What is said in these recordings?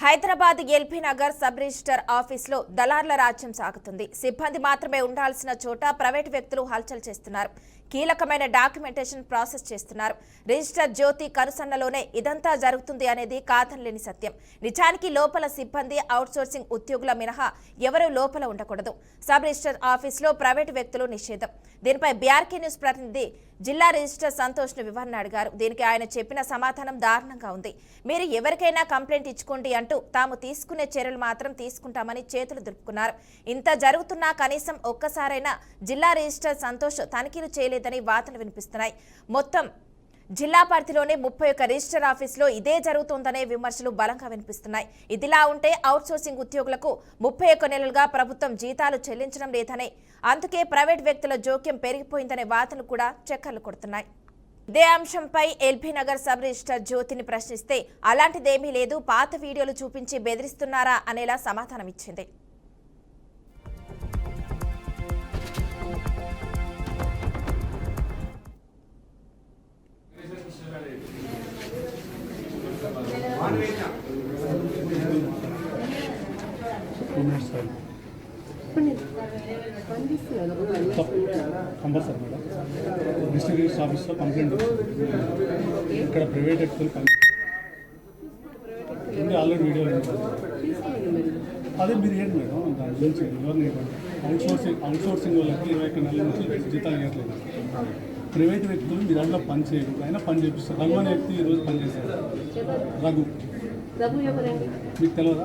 Hyderabad LB Nagar sub register ఆఫీసులో దళార్ల రాజ్యం సాగుతుంది. సిబ్బంది మాత్రమే ఉండాల్సిన చోట ప్రైవేట్ వ్యక్తులు హల్చల్ చేస్తున్నారు. కీలకమైన డాక్యుమెంటేషన్ ప్రాసెస్ చేస్తున్నారు. రిజిస్టర్ జ్యోతి కనుసన్నలోనే ఇదంతా జరుగుతుంది అనేది కాదనలేని సత్యం. నిజానికి లోపల సిబ్బంది అవుట్సోర్సింగ్ ఉద్యోగుల మినహా ఎవరూ లోపల ఉండకూడదు. సబ్ రిజిస్టర్ ఆఫీసులో ప్రైవేట్ వ్యక్తులు నిషేధం. దీనిపై బీఆర్కే న్యూస్ ప్రతినిధి జిల్లా రిజిస్టర్ సంతోష్ను వివరణ అడిగారు. దీనికి ఆయన చెప్పిన సమాధానం దారుణంగా ఉంది. మీరు ఎవరికైనా కంప్లైంట్ ఇచ్చుకోండి అంటూ తాము తీసుకునే చర్యలు మాత్రం తీసుకుంటామని చేతులు దులుపుకున్నారు. ఇంత జరుగుతున్నా కనీసం ఒక్కసారైనా జిల్లా రిజిస్టర్ సంతోష్ తనిఖీలు చేయలేదని వాదనలు వినిపిస్తున్నాయి. మొత్తం జిల్లా పరిధిలోనే 31 రిజిస్టర్ ఆఫీసులో ఇదే జరుగుతోందనే విమర్శలు బలంగా వినిపిస్తున్నాయి. ఇదిలా ఉంటే అవుట్సోర్సింగ్ ఉద్యోగులకు 31 నెలలుగా ప్రభుత్వం జీతాలు చెల్లించడం లేదనే, అందుకే ప్రైవేట్ వ్యక్తుల జోక్యం పెరిగిపోయిందనే వాదనలు కూడా చక్కర్లు కొడుతున్నాయి. ఇదే అంశంపై ఎల్బీ నగర్ సబ్ రిజిస్టర్ జ్యోతిని ప్రశ్నిస్తే అలాంటిదేమీ లేదు, పాత వీడియోలు చూపించి బెదిరిస్తున్నారా అనేలా సమాధానం ఇచ్చింది. కంపల్సరీ మేడం డిస్ట్రిక్ట్ రిజిస్టర్ ఆఫీస్లో కంప్లైంట్ ఇక్కడ ప్రైవేట్ వ్యక్తులు ఆల్రెడీ వీడియోలు అదే మీరు ఏంటి మేడం దాని గురించి ఎవరిని అవుట్సోర్సింగ్ వాళ్ళకి 21 నెలల నుంచి జీతాలు ఇవ్వట్లేదు. ప్రైవేట్ వ్యక్తులు మీ దాంట్లో పని చేయరు, అయినా పని చేపిస్తారు. రఘు అనే వ్యక్తి ఈరోజు పని చేశారు. రఘు మీకు తెలియదా?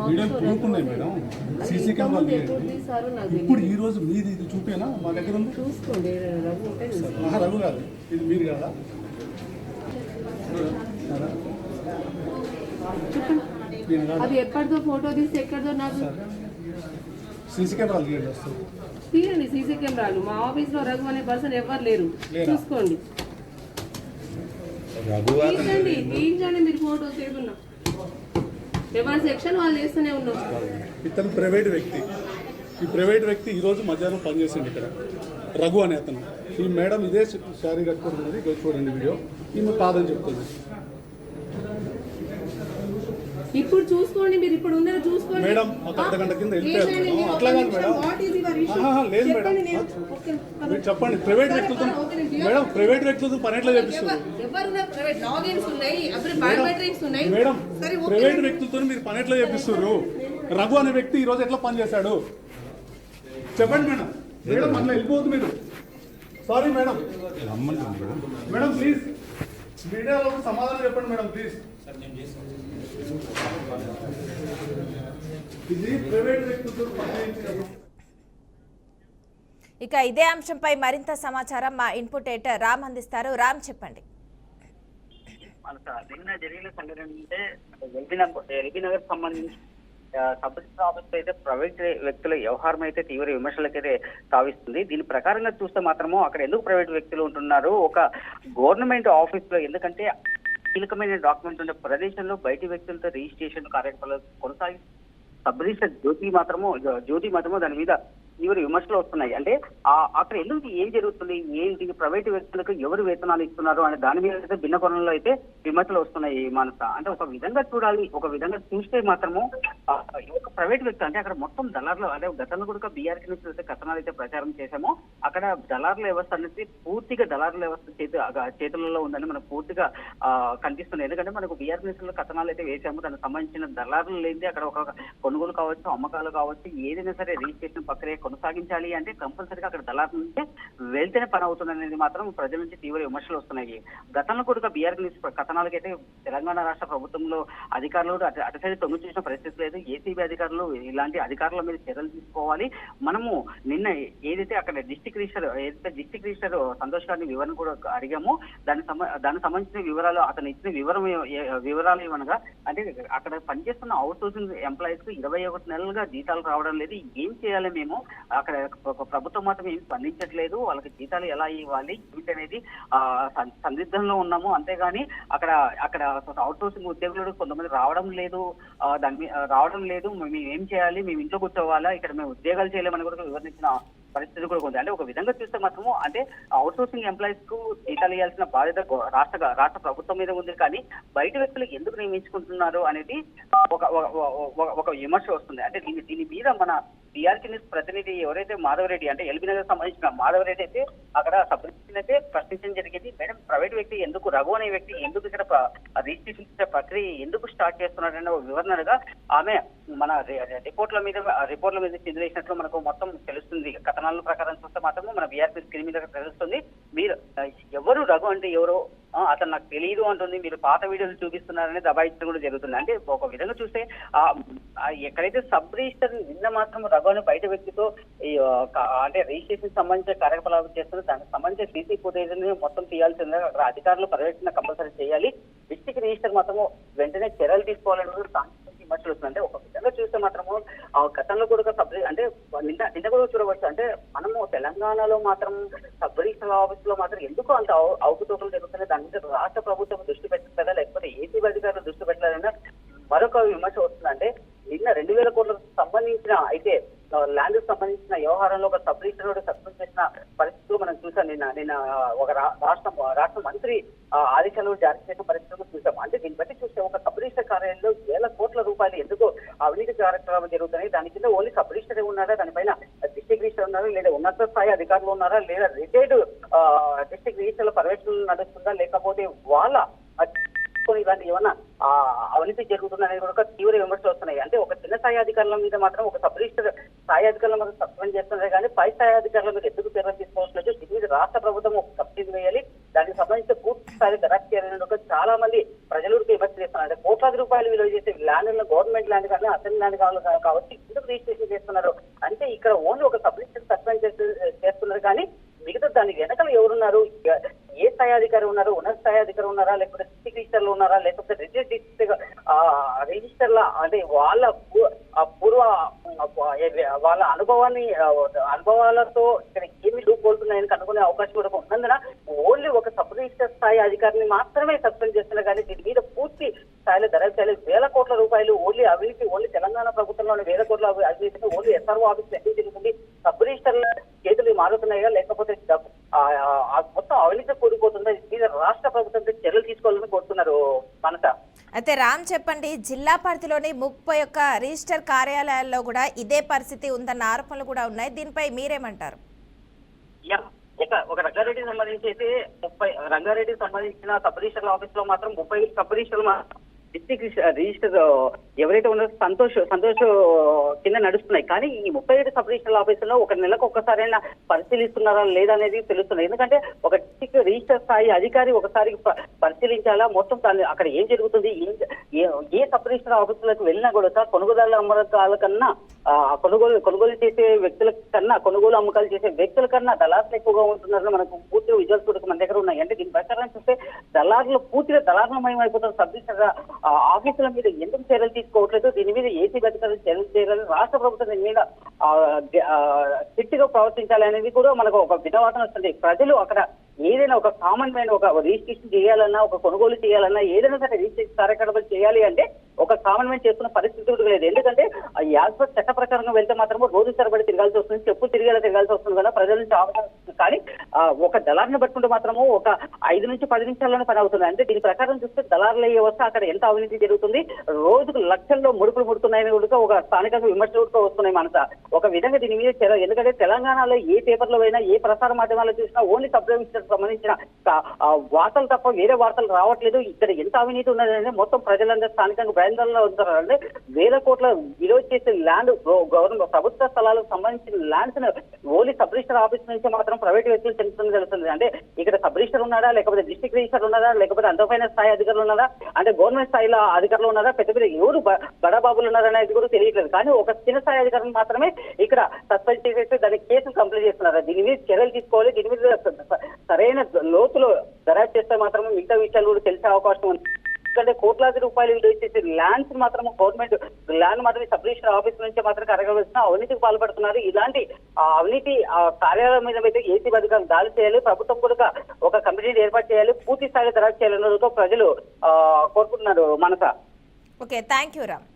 వీడియోలు పూర్తున్నాయి మేడం, సీసీ కెమెరాలు. ఇప్పుడు ఈ రోజు మీది ఇది చూపేనా మా దగ్గర ఉంది? రఘు కాదు, ఇది మీరు కాదా? అది ఎక్కడిదో ఫోటో తీసి ఎక్కడిదో నాకు సీసీ కెమెరాలు తీయండి, వస్తుంది తీయండి. సీసీ కెమెరాలు మా ఆఫీస్ లో రఘు అనే పర్సన్ ఎవరు లేరు, చూసుకోండి. తీయించండి మీరు ఫోటోస్ ఏదున్నా. ఎవరి సెక్షన్ వాళ్ళు చేస్తూనే ఉన్నాం. ఇతను ప్రైవేట్ వ్యక్తి. ఈ ప్రైవేట్ వ్యక్తి ఈరోజు మధ్యాహ్నం పనిచేసింది ఇక్కడ, రఘు అనే అతను. ఈ మేడం ఇదే శారీ కట్టుకుంటున్నది, చూడండి వీడియో. ఈమె కాదని చెప్తుంది. ఇప్పుడు చూసుకోండి, మీరు ఇప్పుడు ఉన్నది చూసుకోండి మేడం. ఒక అర్ధగంట కింద వెళ్ళిపోయారు. అట్లా కాదు మేడం, లేదు మేడం, మీరు చెప్పండి. ప్రైవేట్ వ్యక్తులతో మేడం, ప్రైవేట్ వ్యక్తులతో పని ఎట్లా చేపిస్తారు మేడం? ప్రైవేట్ వ్యక్తులతో మీరు పని ఎట్లా చేపిస్తారు? రఘు అనే వ్యక్తి ఈ రోజు ఎట్లా పని చేశాడు చెప్పండి మేడం. మేడం అట్లా వెళ్ళిపోతుంది మీరు. సారీ మేడం, మేడం ప్లీజ్ మీడియాలో సమాధానం చెప్పండి మేడం ప్లీజ్. ఇది ప్రైవేట్ వ్యక్తులతో పని. ఇక ఇదే అంశంపై మరింత సమాచారం మా ఇన్పుట్ ఎడిటర్ రామ్ అందిస్తారు. రామ్ చెప్పండి. నిన్న జరిగిన సంఘటన అంటే ఎల్బీ నగర్ సంబంధించి సబ్ రిజిస్టర్ ఆఫీస్ అయితే ప్రైవేట్ వ్యక్తుల వ్యవహారం అయితే తీవ్ర విమర్శలకైతే తావిస్తుంది. దీని ప్రకారంగా చూస్తే మాత్రము అక్కడ ఎందుకు ప్రైవేట్ వ్యక్తులు ఉంటున్నారు? ఒక గవర్నమెంట్ ఆఫీస్ లో, ఎందుకంటే కీలకమైన డాక్యుమెంట్ ఉండే ప్రదేశంలో బయటి వ్యక్తులతో రిజిస్ట్రేషన్ కార్యక్రమాలు కొనసాగి సబ్ రిజిస్టర్ జ్యోతి మాత్రము దాని మీద తీవ్ర విమర్శలు వస్తున్నాయి. అంటే అక్కడ ఎందుకు ఏం జరుగుతుంది, ఏంటి, ప్రైవేటు వ్యక్తులకు ఎవరు వేతనాలు ఇస్తున్నారు అనే దాని మీద అయితే భిన్న కోణంలో అయితే విమర్శలు వస్తున్నాయి. మానస, అంటే ఒక విధంగా చూడాలి, ఒక విధంగా చూస్తే మాత్రము ఒక ప్రైవేట్ వ్యక్తి అంటే అక్కడ మొత్తం దళారులు, అంటే గతంలో కూడా బీఆర్కే నుంచి అయితే కథనాలు అయితే ప్రచారం చేశామో అక్కడ దళారుల వ్యవస్థ అనేది పూర్తిగా దళారుల వ్యవస్థ చేతులలో ఉందని మనకు పూర్తిగా కనిపిస్తుంది. ఎందుకంటే మనకు బీఆర్కే నుంచి కథనాలు అయితే వేసాము, దానికి సంబంధించిన దళారులు లేనిది అక్కడ ఒక కొనుగోలు కావచ్చు, అమ్మకాలు కావచ్చు, ఏదైనా సరే రిజిస్ట్రేషన్ ప్రక్రియ కొనసాగించాలి అంటే కంపల్సరీగా అక్కడ దళారుల నుంచే వెళ్తేనే పని అవుతుంది అనేది మాత్రం ప్రజల నుంచి తీవ్ర విమర్శలు వస్తున్నాయి. గతంలో కూడా బీఆర్కే నుంచి కథనాలకైతే తెలంగాణ రాష్ట్ర ప్రభుత్వంలో అధికారులు అటు సైడ్ తొంగి చూసిన పరిస్థితి లేదు. ఏసీబీ అధికారులు ఇలాంటి అధికారుల మీద చర్యలు తీసుకోవాలి. మనము నిన్న ఏదైతే అక్కడ డిస్ట్రిక్ట్ రిజిస్టర్ సంతోష్ గారిని వివరణ కూడా అడిగామో దానికి సంబంధించిన వివరాలు అతను ఇచ్చిన వివరాలు ఏమనగా, అంటే అక్కడ పనిచేస్తున్న అవుట్ సోర్సింగ్ ఎంప్లాయీస్ కు 21 నెలలుగా జీతాలు రావడం లేదు. ఏం చేయాలి మేము? అక్కడ ప్రభుత్వం మాత్రం ఏం స్పందించట్లేదు. వాళ్ళకి జీతాలు ఎలా ఇవ్వాలి అనేది సందిగ్ధంలో ఉన్నాము. అంతేగాని అక్కడ అవుట్ సోర్సింగ్ ఉద్యోగులు కొంతమంది రావడం లేదు. మేము ఏం చేయాలి? మేము ఇంట్లో కూర్చోవాలా? ఇక్కడ మేము ఉద్యోగాలు చేయలేమని కూడా వివరించిన పరిస్థితి కూడా ఉంది. అంటే ఒక విధంగా చూస్తే మాత్రము అంటే అవుట్ సోర్సింగ్ ఎంప్లాయీస్ కు జీతాలు ఇవ్వాల్సిన బాధ్యత రాష్ట్ర ప్రభుత్వం మీద ఉంది. కానీ బయట వ్యక్తులు ఎందుకు నియమించుకుంటున్నారు అనేది ఒక విమర్శ వస్తుంది. అంటే దీని మీద మన టీఆర్సీ న్యూస్ ప్రతినిధి ఎవరైతే మాధవరెడ్డి అంటే ఎల్బీ నగర్ సంబంధించిన మాధవరెడ్డి అయితే అక్కడ సబ్ రిజిస్టర్ అయితే ప్రశ్నించడం జరిగింది. మేడం, ప్రైవేట్ వ్యక్తి ఎందుకు, రఘు అనే వ్యక్తి ఎందుకు ఇక్కడ రిజిస్ట్రేషన్ చేసే ప్రక్రియ ఎందుకు స్టార్ట్ చేస్తున్నారనే వివరణగా ఆమె మన రిపోర్ట్ల మీద చెందినట్లు మనకు మొత్తం తెలుస్తుంది. కథనాల ప్రకారం చూస్తే మాత్రమే మన బీఆర్పీ స్క్రీన్ మీద తెలుస్తుంది. మీరు ఎవరు రఘు అంటే ఎవరో అతను నాకు తెలియదు అంటుంది. మీరు పాత వీడియోలు చూపిస్తున్నారని దబాయించడం కూడా జరుగుతుంది. అంటే ఒక విధంగా చూస్తే ఎక్కడైతే సబ్ రిజిస్టర్ నిన్న మాత్రం రఘు అనే బయట వ్యక్తితో అంటే రిజిస్ట్రేషన్ సంబంధించిన కార్యకలాపాలు చేస్తున్నారు. దానికి సంబంధించిన సీసీ ఫుటేజ్ మొత్తం తీయాల్సిందిగా అక్కడ అధికారులు పర్యవేక్షణ కంపల్సరీ చేయాలి. డిస్ట్రిక్ట్ రిజిస్టర్ మాత్రము వెంటనే చర్యలు తీసుకోవాలని విమర్శలు వస్తుంది. అంటే ఒక విధంగా చూస్తే మాత్రము గతంలో కూడా అంటే నిన్న కూడా చూడవచ్చు. అంటే మనము తెలంగాణలో మాత్రం సబ్ రిజిస్టర్ ఆఫీస్ లో మాత్రం ఎందుకు అంత అవకతవకలు జరుగుతున్నాయి, దాని మీద రాష్ట్ర ప్రభుత్వం దృష్టి పెట్టలేదా లేకపోతే ఏసీ అధికారులు దృష్టి పెట్టలేదన్న మరొక విమర్శ వస్తుంది. అంటే నిన్న 2000 కోట్లకు సంబంధించిన అయితే ల్యాండ్ కు సంబంధించిన వ్యవహారంలో ఒక సబ్ రిజిస్టర్ సస్పెండ్ చేసిన పరిస్థితులు మనం చూసాం. నిన్న ఒక రాష్ట్ర మంత్రి ఆదేశాలు జారీ చేసిన పరిస్థితులు చూసాం. అంటే దీన్ని బట్టి చూస్తే ఒక సబ్ రిజిస్టర్ కార్యాలయంలో వేల కోట్ల రూపాయలు ఎందుకు అవినీతి కార్యక్రమాలు జరుగుతున్నాయి. దాని కింద ఓన్లీ సబ్ రిజిస్టర్ ఉన్నారా, దానిపైన డిస్ట్రిక్ట్ రిజిస్టర్ ఉన్నారా, లేదా ఉన్నత స్థాయి అధికారులు ఉన్నారా, లేదా రిటైర్డ్ డిస్ట్రిక్ట్ రిజిస్టర్ల పర్యవేక్షణలు నడుస్తుందా, లేకపోతే వాళ్ళ ఇలాంటి ఏమన్నా అవినీతి జరుగుతుందనేది కూడా తీవ్ర విమర్శలు వస్తున్నాయి. అంటే ఒక చిన్న స్థాయి అధికారుల మీద మాత్రం ఒక సబ్ రిజిస్టర్ స్థాయి అధికారుల మీద సస్పెండ్ చేస్తున్నారు, కానీ పై స్థాయి అధికారుల మీద ఎందుకు చర్యలు తీసుకోవట్లేదు. దీని మీద రాష్ట్ర ప్రభుత్వం ఒక కమిటీ వేయాలి, దానికి సంబంధించిన పూర్తి స్థాయి దరఖాస్తు చేయాలని చాలా మంది ప్రజలకు విమర్శ చేస్తున్నారు. అంటే కోట్లాది రూపాయలు విలువ చేసే ల్యాండ్ గవర్నమెంట్ ల్యాండ్ కానీ అసెంబ్లీ ల్యాండ్ కాబట్టి ఎందుకు రిజిస్ట్రేషన్ చేస్తున్నారు అంటే ఇక్కడ ఓన్లీ ఒక సబ్ రిజిస్టర్ సస్పెండ్ చేస్తున్నారు, కానీ మిగతా దానికి వెనకాల ఎవరున్నారు, ఏ స్థాయి అధికారి ఉన్నారు, ఉన్నత స్థాయి అధికారి ఉన్నారా, లేకపోతే డిస్ట్రిక్ట్ రిజిస్టర్లు ఉన్నారా, లేకపోతే రిజిస్టర్ల అంటే వాళ్ళ పూర్వ వాళ్ళ అనుభవాలతో ఇక్కడ ఏమి కోల్తున్నాయని కనుక్కునే అవకాశం కూడా ఉన్నందున ఓన్లీ ఒక సబ్ రిజిస్టర్ స్థాయి అధికారిని మాత్రమే సస్పెండ్ చేస్తున్నారు. కానీ దీని మీద పూర్తి స్థాయిలో దరఖాస్తు వేల కోట్ల రూపాయలు ఓన్లీ అవినీతి ఓన్లీ తెలంగాణ ప్రభుత్వంలోని వేల కోట్ల అవినీతి ఓన్లీ ఎస్ఆర్ఓ ఆఫీస్ ఎందుకు జరుగుతుంది, సబ్ రిజిస్టర్ల చేతులు మారుతున్నాయా లేకపోతే మొత్తం అవినీతి కూడిపోతుందా, మీద రాష్ట్ర ప్రభుత్వం చర్యలు తీసుకోవాలని కోరుతున్నారు. మనస అయితే రామ్ చెప్పండి, జిల్లా పరిధిలోని 31 రిజిస్టర్ కార్యాలయాల్లో కూడా ఇదే పరిస్థితి ఉందన్న ఆరోపణలు కూడా ఉన్నాయి. దీనిపై మీరేమంటారు? ఒక రంగారెడ్డికి సంబంధించి అయితే రంగారెడ్డికి సంబంధించిన సబ్ రిజిస్టర్ల ఆఫీస్ లో మాత్రం 30 సబ్ రిజిస్టర్లు డిస్ట్రిక్ట్ రిజిస్టర్ ఎవరైతే ఉన్నారో సంతోష్ కింద నడుస్తున్నాయి. కానీ ఈ 37 సబ్ రిజిస్టర్ ఆఫీసులో ఒక నెలకు ఒక్కసారైనా పరిశీలిస్తున్నారా లేదా అనేది తెలుస్తుంది. ఎందుకంటే ఒక డిస్ట్రిక్ట్ రిజిస్టర్ స్థాయి అధికారి ఒకసారి పరిశీలించాలా, మొత్తం అక్కడ ఏం జరుగుతుంది, ఏ సబ్ రిజిస్టర్ ఆఫీసులకు వెళ్ళినా కూడా కొనుగోలు అమ్మకాల కన్నా కొనుగోలు చేసే వ్యక్తుల కన్నా కొనుగోలు అమ్మకాలు చేసే వ్యక్తుల కన్నా దళారులు ఎక్కువగా ఉంటున్నారని మనకు పూర్తిగా విజువల్స్ కూడా మన దగ్గర ఉన్నాయి. అంటే దీని ప్రకారం చూస్తే దళారులు పూర్తిగా దళారులమయం అయిపోతున్న సబ్ రిజిస్టర్ ఆఫీసుల మీద ఎందుకు చర్యలు తీసుకోవట్లేదు, దీని మీద ఏసీ అధికారులు చర్యలు చేయాలని రాష్ట్ర ప్రభుత్వం దీని మీద స్ట్రిక్ట్ గా ప్రవర్తించాలి అనేది కూడా మనకు ఒక వినవాదన వస్తుంది. ప్రజలు అక్కడ ఏదైనా ఒక కామన్ మ్యాన్ ఒక రిజిస్ట్రేషన్ చేయాలన్నా, ఒక కొనుగోలు చేయాలన్నా, ఏదైనా సరే రిజిస్ట్రేషన్ కార్యక్రమాలు చేయాలి అంటే ఒక కామన్ మ్యాన్ చేస్తున్న పరిస్థితి కూడా లేదు. ఎందుకంటే యాజ్ పర్ చట్ట ప్రకారంగా వెళ్తే మాత్రం రోజు తరబడి తిరగాల్సి వస్తుంది, చెప్పులు తిరగాల్సి వస్తుంది కదా, ప్రజల నుంచి అవకాశం. కానీ ఒక దళారిని పట్టుకుంటే మాత్రము ఒక 5 నుంచి 10 నిమిషాల్లోనే పని అవుతుంది. అంటే దీని ప్రకారం చూస్తే దళారుల వ్యవస్థ అక్కడ ఎంత అవినీతి జరుగుతుంది, రోజుకు లక్షల్లో ముడుపులు ముడుతున్నాయని కూడా ఒక స్థానికంగా విమర్శలు కూడా వస్తున్నాయి. మనస ఒక విధంగా దీని మీద ఎందుకంటే తెలంగాణలో ఏ పేపర్లో అయినా ఏ ప్రసార మాధ్యమాల్లో చూసినా ఓన్లీ సబ్ రిజిస్టర్ సంబంధించిన వార్తలు తప్ప వేరే వార్తలు రావట్లేదు. ఇక్కడ ఎంత అవినీతి ఉన్నదని మొత్తం ప్రజలందరూ స్థానికంగా బయలుదేరలో ఉంటారంటే వేల కోట్ల విలువ చేసే ల్యాండ్ గవర్నమెంట్ ప్రభుత్వ స్థలాలకు సంబంధించిన lands only sub register office నుంచి మాత్రం ప్రైవేట్ వ్యక్తులు తెలుస్తుంది తెలుస్తుంది. అంటే ఇక్కడ సబ్ రిజిస్టర్ ఉన్నారా, లేకపోతే డిస్ట్రిక్ట్ రిజిస్టర్ ఉన్నారా, లేకపోతే అంతపైన స్థాయి అధికారులు ఉన్నారా, అంటే గవర్నమెంట్ స్థాయిలో అధికారులు ఉన్నారా, పెద్ద పెద్ద ఎవరు బడాబాబులు ఉన్నారనేది కూడా తెలియట్లేదు. కానీ ఒక చిన్న స్థాయి అధికారులు మాత్రమే ఇక్కడ సస్పెండ్ చేసేసి దానికి కేసులు కంప్లీట్ చేస్తున్నారు. దీని మీద చర్యలు తీసుకోవాలి, దీని మీద సరైన లోతులో దర్యాప్తు చేస్తే మాత్రమే మిగతా విషయాలు కూడా తెలిసే అవకాశం ఉంది. ఎందుకంటే కోట్లాది రూపాయలు విలువ చేసే ల్యాండ్స్ మాత్రం గవర్నమెంట్ ల్యాండ్ మాత్రమే సబ్ రిజిస్టర్ ఆఫీస్ నుంచి మాత్రం కరగవలసిన అవినీతికి పాల్పడుతున్నారు. ఇలాంటి అవినీతి కార్యాలయం మీద అయితే ఏసీ అధికారులు దాడి చేయాలి, ప్రభుత్వం కూడా ఒక కమిటీని ఏర్పాటు చేయాలి, పూర్తి స్థాయిలో దర్యాప్తు చేయాలన్నదో ప్రజలు కోరుకుంటున్నారు. మనస ఓకే, థ్యాంక్ యూ రామ్.